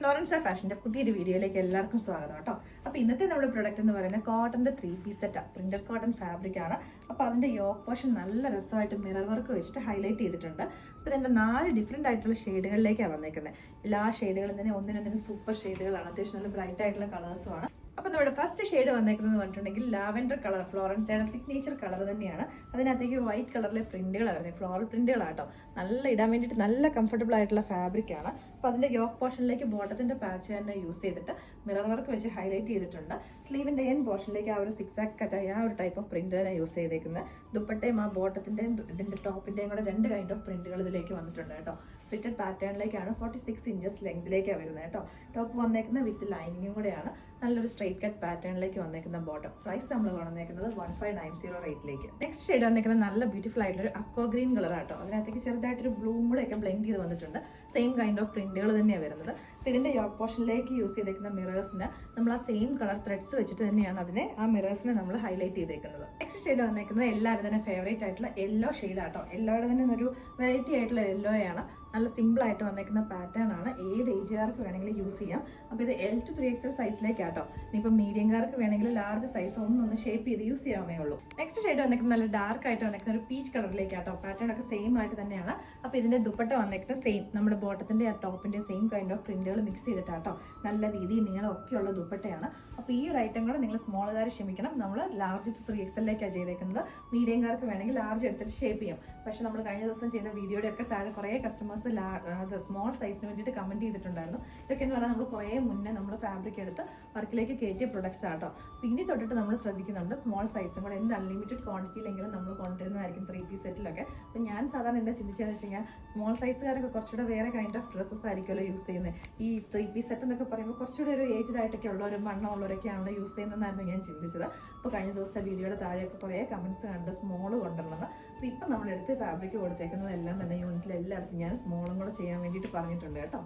Florence ഫാഷൻ്റെ പുതിയൊരു വീഡിയോയിലേക്ക് എല്ലാവർക്കും സ്വാഗതം കേട്ടോ. അപ്പോൾ ഇന്നത്തെ നമ്മുടെ പ്രൊഡക്റ്റ് എന്ന് പറയുന്നത് കോട്ടൻ്റെ 3-piece സെറ്റാണ്. പ്രിന്റഡ് കോട്ടൺ ഫാബ്രിക് ആണ്. അപ്പോൾ അതിൻ്റെ യോക്ക് പോർഷൻ നല്ല രസമായിട്ട് മിറർ വർക്ക് വെച്ചിട്ട് ഹൈലൈറ്റ് ചെയ്തിട്ടുണ്ട്. അപ്പോൾ ഇതിൻ്റെ 4 ഡിഫറെൻ്റ് ആയിട്ടുള്ള ഷെയ്ഡുകളിലേക്കാണ് വന്നേക്കുന്നത്. എല്ലാ ഷെയ്ഡുകളും തന്നെ ഒന്നിനൊന്നിനും സൂപ്പർ ഷെയ്ഡുകളാണ്. അത്യാവശ്യം നല്ല ബ്രൈറ്റ് ആയിട്ടുള്ള കളേഴ്സുമാണ്. അപ്പോൾ നമ്മുടെ ഫസ്റ്റ് ഷെയ്ഡ് വന്നേക്കുന്നത് പറഞ്ഞിട്ടുണ്ടെങ്കിൽ ലാവൻഡർ കളർ, ഫ്ലോറൻസയുടെ സിഗ്നേച്ചർ കളർ തന്നെയാണ്. അതിനകത്തേക്ക് വൈറ്റ് കളറിലെ പ്രിന്റുകളാണ് വരുന്നത്, ഫ്ലോറൽ പ്രിന്റുകളാട്ടോ. നല്ല ഇടാൻ വേണ്ടിയിട്ട് നല്ല കംഫർട്ടബിൾ ആയിട്ടുള്ള ഫാബ്രിക് ആണ്. അപ്പോൾ അതിൻ്റെ യോക്ക് പോർഷനിലേക്ക് ബോട്ടത്തിൻ്റെ പാച്ച് തന്നെ യൂസ് ചെയ്തിട്ട് മിറർ വർക്ക് വെച്ച് ഹൈലൈറ്റ് ചെയ്തിട്ടുണ്ട്. സ്ലീവിൻ്റെ എൻ പോർഷനിലേക്ക് ആ ഒരു സിക്സാക്ക് കട്ടായി ആ ഒരു ടൈപ്പ് ഓഫ് പ്രിന്റ് തന്നെ യൂസ് ചെയ്തേക്കുന്നത്. ദുപ്പട്ടയും ആ ബോട്ടത്തിൻ്റെയും ഇതിൻ്റെ ടോപ്പിൻ്റെയും കൂടെ 2 കൈൻഡ് ഓഫ് പ്രിന്റുകൾ ഇതിലേക്ക് വന്നിട്ടുണ്ട് കേട്ടോ. സ്ലിറ്റഡ് പാറ്റേണിലേക്കാണ് 46 ഇഞ്ചസ് ലെങ്തിലേക്കാണ് വരുന്നത് കേട്ടോ. ടോപ്പ് വന്നേക്കുന്നത് വിത്ത് ലൈനിങ്ങും കൂടെയാണ്. നല്ലൊരു സ്ട്രൈറ്റ് കട്ട് പാറ്റേണിലേക്ക് വന്നേക്കുന്ന ബോട്ടം. പ്രൈസ് നമ്മൾ വന്നേക്കുന്നത് 1590 റേറ്റിലേക്ക്. നെക്സ്റ്റ് ഷെയ്ഡ് വന്നേക്കുന്നത് നല്ല ബ്യൂട്ടിഫുൾ ആയിട്ടുള്ള ഒരു അക്വ ഗ്രീൻ കളർ ആട്ടോ. അതിനകത്തേക്ക് ചെറുതായിട്ടൊരു ബ്ലൂം കൂടെ ഒക്കെ ബ്ലെൻഡ് ചെയ്ത് വന്നിട്ടുണ്ട്. സെയിം കൈൻഡ് ഓഫ് പ്രിന്റുകൾ തന്നെയാണ് വരുന്നത്. അപ്പോൾ ഇതിൻ്റെ യോക്ക് പോർഷനിലേക്ക് യൂസ് ചെയ്തേക്കുന്ന മിറേഴ്സിന് നമ്മൾ ആ സെയിം കളർ ത്രെഡ്സ് വെച്ചിട്ട് തന്നെയാണ് അതിനെ ആ മിറേഴ്സിനെ നമ്മൾ ഹൈലൈറ്റ് ചെയ്തേക്കുന്നത്. നെക്സ്റ്റ് ഷെയ്ഡ് വന്നേക്കുന്നത് എല്ലാവരും തന്നെ ഫേവറേറ്റ് ആയിട്ടുള്ള യെല്ലോ ഷെയ്ഡ് ആട്ടോ. എല്ലാവരും തന്നെ ഒരു വെറൈറ്റി ആയിട്ടുള്ള യെല്ലോ ആണ്. നല്ല സിമ്പിൾ ആയിട്ട് വന്നേക്കുന്ന പാറ്റേൺ ആണ്. ഏത് ഏജുകാർക്ക് വേണമെങ്കിലും യൂസ് ചെയ്യാം. അപ്പോൾ ഇത് L to 3XL സൈസിലേക്കാട്ടോ. ഇനിയിപ്പോൾ മീഡിയംകാർക്ക് വേണമെങ്കിൽ ലാർജ് സൈസ് ഒന്ന് ഷേപ്പ് ചെയ്ത് യൂസ് ചെയ്യാവുന്നേ ഉള്ളൂ. നെക്സ്റ്റ് ഷെയ്ഡ് വന്നേക്കുന്നത് നല്ല ഡാർക്ക് ആയിട്ട് വന്നേക്കുന്ന ഒരു പീച്ച് കളറിലേക്കാട്ടോ. പാറ്റേൺ ഒക്കെ സെയിം ആയിട്ട് തന്നെയാണ്. അപ്പോൾ ഇതിന്റെ ദുപ്പട്ട വന്നേക്കുന്നത് സെയിം നമ്മുടെ ബോട്ടത്തിന്റെ ആ ടോപ്പിന്റെ സെയിം കൈൻഡ് ഓഫ് പ്രിന്റുകൾ മിക്സ് ചെയ്തിട്ടാട്ടോ. നല്ല വീതി നീളം ഒക്കെയുള്ള ദുപ്പട്ടയാണ്. അപ്പോൾ ഈ ഒരു ഐറ്റം കൂടെ നിങ്ങൾ സ്മോളുകാർ ക്ഷമിക്കണം. നമ്മൾ ലാർജ് to 3XLലേക്കാണ് ചെയ്തേക്കുന്നത്. മീഡിയംകാർക്ക് വേണമെങ്കിൽ ലാർജ് എടുത്തിട്ട് ഷേപ്പ് ചെയ്യും. പക്ഷെ നമ്മൾ കഴിഞ്ഞ ദിവസം ചെയ്ത വീഡിയോയുടെ ഒക്കെ താഴെ കുറേ കസ്റ്റമേഴ്സ് സ്മോൾ സൈസിന് വേണ്ടിയിട്ട് കമൻറ്റ് ചെയ്തിട്ടുണ്ടായിരുന്നു. ഇതൊക്കെ എന്ന് പറഞ്ഞാൽ നമ്മൾ കുറേ മുന്നേ നമ്മൾ ഫാബ്രിക് എടുത്ത് വർക്കിലേക്ക് കയറ്റിയ പ്രൊഡക്ട്സ് ആട്ടോ. അപ്പോൾ ഇനി തൊട്ടിട്ട് നമ്മൾ ശ്രദ്ധിക്കുന്നുണ്ട് സ്മോൾ സൈസും കൂടെ എന്ത് അൺലിമിറ്റഡ് ക്വാണ്ടിറ്റിയിലെങ്കിലും നമ്മൾ കൊണ്ടുവരുന്നതായിരിക്കും 3-piece സെറ്റിലൊക്കെ. അപ്പോൾ ഞാൻ സാധാരണ എന്താ ചിന്തിച്ചതെന്ന് വെച്ച് കഴിഞ്ഞാൽ സ്മോൾ സൈസുകാരൊക്കെ കുറച്ചുകൂടെ വേറെ കൈൻഡ് ഓഫ് ഡ്രസ്സസ് ആയിരിക്കുമല്ലോ യൂസ് ചെയ്യുന്നത്. ഈ 3-piece സെറ്റ് എന്നൊക്കെ പറയുമ്പോൾ കുറച്ചുകൂടെ ഒരു ഏജ്ഡ് ആയിട്ടൊക്കെ ഉള്ളവരും വണ്ണമുള്ളവരൊക്കെയാണല്ലോ യൂസ് ചെയ്യുന്നതെന്നായിരുന്നു ഞാൻ ചിന്തിച്ചത്. അപ്പോൾ കഴിഞ്ഞ ദിവസത്തെ വീഡിയോയുടെ താഴെയൊക്കെ കുറേ കമൻറ്റ്സ് കണ്ട് സ്മോൾ കൊണ്ടുവരണമെന്ന്. അപ്പോൾ ഇപ്പം നമ്മളെടുത്ത് ഫാബ്രിക് കൊടുത്തേക്കുന്നതെല്ലാം തന്നെ യൂണിറ്റിൽ എല്ലായിടത്തും ഞാൻ സ്മോളും കൂടെ ചെയ്യാൻ വേണ്ടിയിട്ട് പറഞ്ഞിട്ടുണ്ട് കേട്ടോ.